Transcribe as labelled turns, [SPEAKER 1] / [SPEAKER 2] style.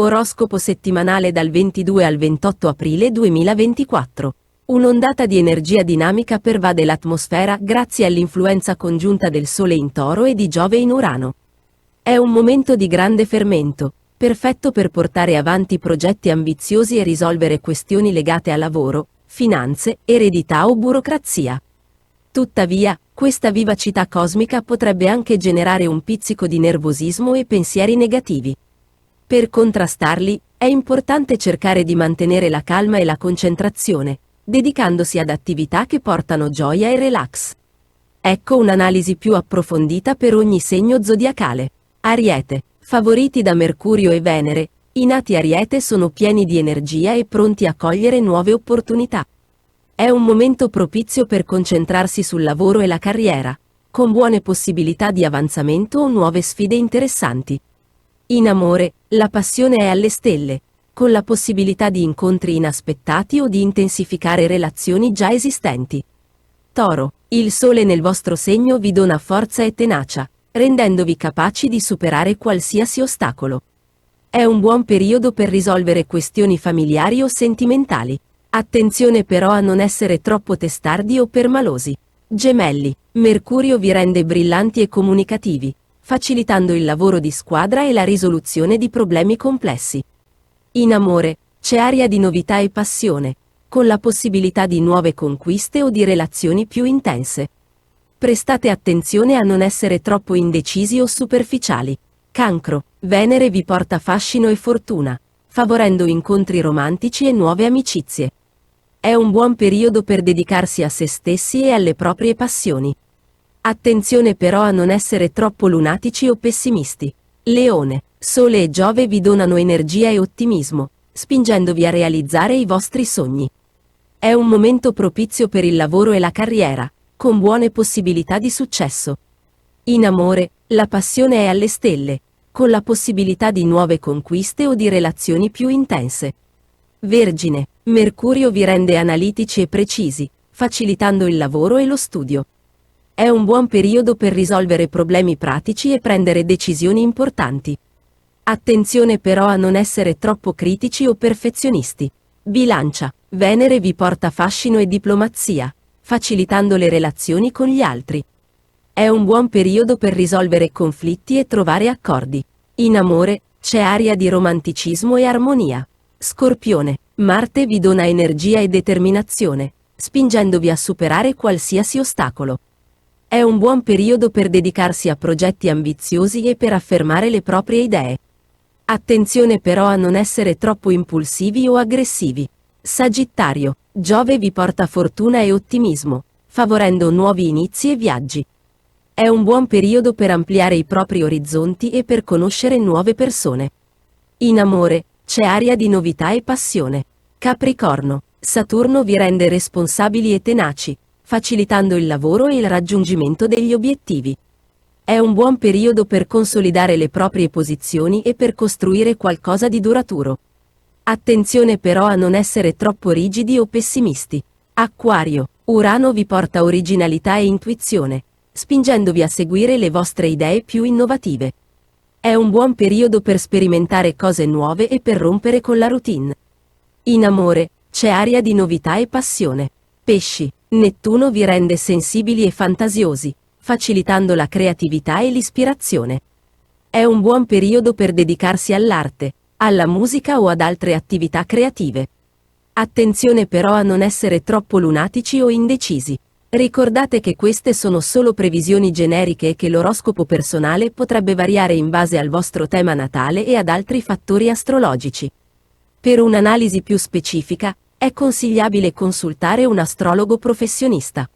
[SPEAKER 1] Oroscopo settimanale dal 22 al 28 aprile 2024. Un'ondata di energia dinamica pervade l'atmosfera grazie all'influenza congiunta del Sole in Toro e di Giove in Urano. È un momento di grande fermento, perfetto per portare avanti progetti ambiziosi e risolvere questioni legate a lavoro, finanze, eredità o burocrazia. Tuttavia, questa vivacità cosmica potrebbe anche generare un pizzico di nervosismo e pensieri negativi. Per contrastarli, è importante cercare di mantenere la calma e la concentrazione, dedicandosi ad attività che portano gioia e relax. Ecco un'analisi più approfondita per ogni segno zodiacale. Ariete, favoriti da Mercurio e Venere, i nati Ariete sono pieni di energia e pronti a cogliere nuove opportunità. È un momento propizio per concentrarsi sul lavoro e la carriera, con buone possibilità di avanzamento o nuove sfide interessanti. In amore, la passione è alle stelle, con la possibilità di incontri inaspettati o di intensificare relazioni già esistenti. Toro, il Sole nel vostro segno vi dona forza e tenacia, rendendovi capaci di superare qualsiasi ostacolo. È un buon periodo per risolvere questioni familiari o sentimentali. Attenzione però a non essere troppo testardi o permalosi. Gemelli, Mercurio vi rende brillanti e comunicativi, facilitando il lavoro di squadra e la risoluzione di problemi complessi. In amore, c'è aria di novità e passione, con la possibilità di nuove conquiste o di relazioni più intense. Prestate attenzione a non essere troppo indecisi o superficiali. Cancro, Venere vi porta fascino e fortuna, favorendo incontri romantici e nuove amicizie. È un buon periodo per dedicarsi a se stessi e alle proprie passioni. Attenzione però a non essere troppo lunatici o pessimisti. Leone, Sole e Giove vi donano energia e ottimismo, spingendovi a realizzare i vostri sogni. È un momento propizio per il lavoro e la carriera, con buone possibilità di successo. In amore, la passione è alle stelle, con la possibilità di nuove conquiste o di relazioni più intense. Vergine, Mercurio vi rende analitici e precisi, facilitando il lavoro e lo studio. È un buon periodo per risolvere problemi pratici e prendere decisioni importanti. Attenzione però a non essere troppo critici o perfezionisti. Bilancia, Venere vi porta fascino e diplomazia, facilitando le relazioni con gli altri. È un buon periodo per risolvere conflitti e trovare accordi. In amore, c'è aria di romanticismo e armonia. Scorpione, Marte vi dona energia e determinazione, spingendovi a superare qualsiasi ostacolo. È un buon periodo per dedicarsi a progetti ambiziosi e per affermare le proprie idee. Attenzione però a non essere troppo impulsivi o aggressivi. Sagittario, Giove vi porta fortuna e ottimismo, favorendo nuovi inizi e viaggi. È un buon periodo per ampliare i propri orizzonti e per conoscere nuove persone. In amore, c'è aria di novità e passione. Capricorno, Saturno vi rende responsabili e tenaci, facilitando il lavoro e il raggiungimento degli obiettivi. È un buon periodo per consolidare le proprie posizioni e per costruire qualcosa di duraturo. Attenzione però a non essere troppo rigidi o pessimisti. Acquario, Urano vi porta originalità e intuizione, spingendovi a seguire le vostre idee più innovative. È un buon periodo per sperimentare cose nuove e per rompere con la routine. In amore, c'è aria di novità e passione. Pesci, Nettuno vi rende sensibili e fantasiosi, facilitando la creatività e l'ispirazione. È un buon periodo per dedicarsi all'arte, alla musica o ad altre attività creative. Attenzione però a non essere troppo lunatici o indecisi. Ricordate che queste sono solo previsioni generiche e che l'oroscopo personale potrebbe variare in base al vostro tema natale e ad altri fattori astrologici. Per un'analisi più specifica, è consigliabile consultare un astrologo professionista.